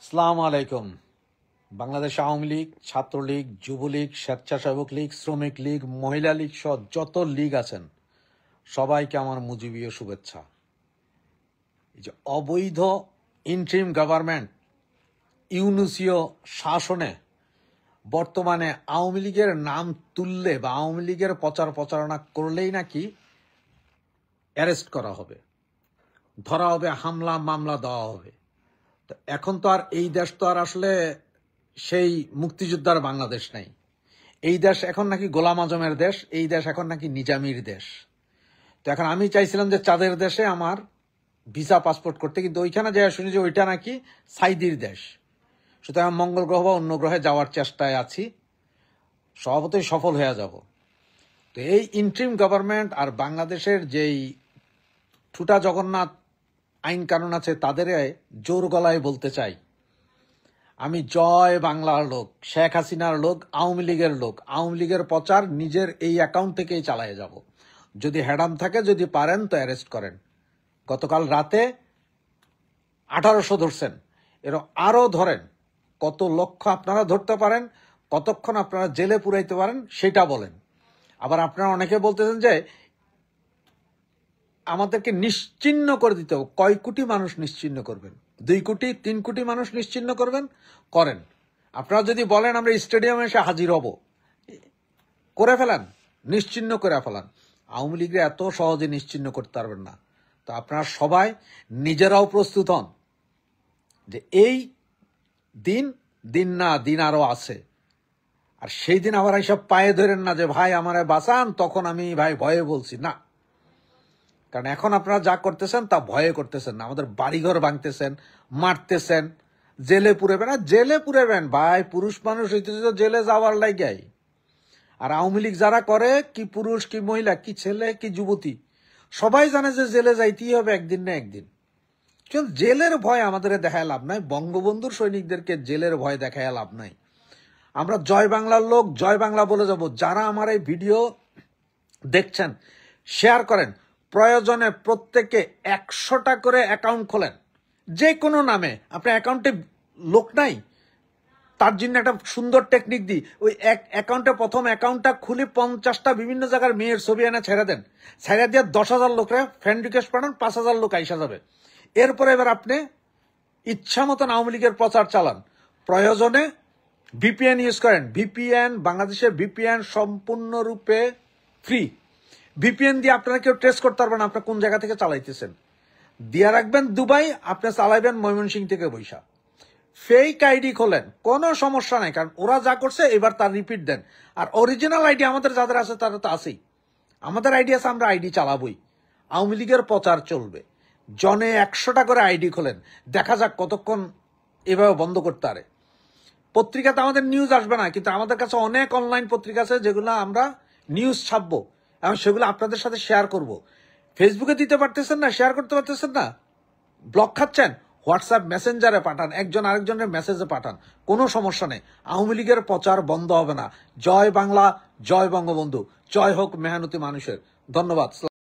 আসসালামু আলাইকুম। বাংলাদেশ আওয়ামী লীগ, ছাত্রলীগ, যুবলীগ, স্বেচ্ছাসেবক লীগ, শ্রমিক লীগ, মহিলা লীগ সহ যত লীগ আছেন সবাইকে আমার মুজিবীয় শুভেচ্ছা। এই যে অবৈধ ইন্টারিম গভর্নমেন্ট ইউনুসীয় শাসনে বর্তমানে আওয়ামী লীগের নাম তুললে বা আওয়ামী লীগের প্রচারণা করলেই নাকি অ্যারেস্ট করা হবে, ধরা হবে, হামলা মামলা দেওয়া হবে। তো এখন তো আর এই দেশ তো আর আসলে সেই মুক্তিযোদ্ধার বাংলাদেশ নাই। এই দেশ এখন নাকি গোলাম আজমের দেশ, এই দেশ এখন নাকি নিজামীর দেশ। তো এখন আমি চাইছিলাম যে চাঁদের দেশে আমার ভিসা পাসপোর্ট করতে, কিন্তু ওইখানে যাই শুনি যে ওইটা নাকি সাইদির দেশ। সুতরাং মঙ্গল গ্রহ বা অন্য গ্রহে যাওয়ার চেষ্টায় আছি, স্বভাবতই সফল হয়ে যাব। তো এই ইন্টারিম গভর্নমেন্ট আর বাংলাদেশের যেই ঠুটা জগন্নাথ আইন কানুন আছে তাদের জোর গলায় বলতে চাই, আমি জয় বাংলার লোক, শেখ হাসিনার লোক, আওয়ামী লীগের লোক। আওয়ামী লীগের প্রচার নিজের এই অ্যাকাউন্ট থেকেই চালায় যাব। যদি হ্যাডাম থাকে, যদি পারেন তো অ্যারেস্ট করেন। গতকাল রাতে 1800 ধরছেন, এর আরো ধরেন। কত লক্ষ আপনারা ধরতে পারেন, কতক্ষণ আপনারা জেলে পুরাইতে পারেন সেটা বলেন। আবার আপনারা অনেকে বলতেছেন যে আমাদেরকে নিশ্চিহ্ন করে দিতে হবে। কয় কোটি মানুষ নিশ্চিহ্ন করবেন? 2 কোটি 3 কোটি মানুষ নিশ্চিহ্ন করবেন? করেন। আপনারা যদি বলেন আমরা স্টেডিয়ামে এসে হাজির হব, করে ফেলান, নিশ্চিহ্ন করে ফেলান। আওয়ামী লীগের এত সহজে নিশ্চিহ্ন করতে পারবেন না। তো আপনারা সবাই নিজেরাও প্রস্তুত হন যে এই দিন না, দিন আরো আছে। আর সেই দিন আবার এইসব পায়ে ধরেন না যে ভাই আমারে বাঁচান, তখন আমি ভাই ভয়ে বলছি না। কারণ এখন আপনারা যা করতেছেন তা ভয়ে করতেছেন না। আমাদের বাড়িঘর ভাঙতেছেন, মারতেছেন, জেলে পুরেবেন। আর জেলে পুরেবেন ভাই, পুরুষ মানুষ হইতেছে তো জেলে যাওয়ার লাগাই। আর আওয়ামী লীগ যারা করে, কি পুরুষ কি মহিলা কি ছেলে কি যুবতী, সবাই জানে যে জেলে যাইতেই হবে একদিন না একদিন। জেলের ভয় আমাদের দেখায় লাভ নাই। বঙ্গবন্ধুর সৈনিকদেরকে জেলের ভয় দেখায় লাভ নাই। আমরা জয় বাংলার লোক, জয় বাংলা বলে যাব। যারা আমার এই ভিডিও দেখছেন শেয়ার করেন, প্রয়োজনে প্রত্যেকে 100টা করে অ্যাকাউন্ট খোলেন, যে কোনো নামে। আপনার অ্যাকাউন্টে লোক নাই, তার জন্য একটা সুন্দর টেকনিক দিই। ওই অ্যাকাউন্টে প্রথম অ্যাকাউন্টটা খুলে 50টা বিভিন্ন জায়গার মেয়ের ছবি এনে ছেড়ে দেন, ছেড়ে দিয়ে 10,000 লোকরা ফ্রেন্ড রিকোয়েস্ট পাঠান, 5,000 লোক আইসা যাবে। এরপরে এবার আপনি ইচ্ছা মতন আওয়ামী লীগের প্রচার চালান। প্রয়োজনে ভিপিএন ইউজ করেন। ভিপিএন, বাংলাদেশের ভিপিএন সম্পূর্ণরূপে ফ্রি। ভিপিএন দিয়ে আপনারা কেউ ট্রেস করতে পারবেন না আপনার কোন জায়গা থেকে চালাইতেছেন। দিয়া রাখবেন দুবাই, আপনি চালাইবেন ময়মনসিংহ থেকে বৈশা। ফেক আইডি খোলেন, কোনো সমস্যা নাই, কারণ ওরা যা করছে এবার তার রিপিট দেন। আর অরিজিনাল আইডি আমাদের যাদের আছে তারা তো আছেই। আমাদের আইডি আছে, আমরা আইডি চালাবই। আওয়ামী লীগের প্রচার চলবে। জনে 100টা করে আইডি খোলেন, দেখা যাক কতক্ষণ এভাবে বন্ধ করতে পারে। পত্রিকাতে আমাদের নিউজ আসবে না, কিন্তু আমাদের কাছে অনেক অনলাইন পত্রিকা আছে যেগুলো আমরা নিউজ ছাপবো এবং সেগুলো আপনাদের সাথে শেয়ার করব। ফেসবুকে দিতে পারতেছেন না, শেয়ার করতে পারতেছেন না, ব্লক খাচ্ছেন, হোয়াটসঅ্যাপ মেসেঞ্জারে পাঠান, একজন আরেকজনের মেসেজে পাঠান, কোনো সমস্যা নেই। আওয়ামী লীগের প্রচার বন্ধ হবে না। জয় বাংলা, জয় বঙ্গবন্ধু, জয় হোক মেহনতি মানুষের। ধন্যবাদ।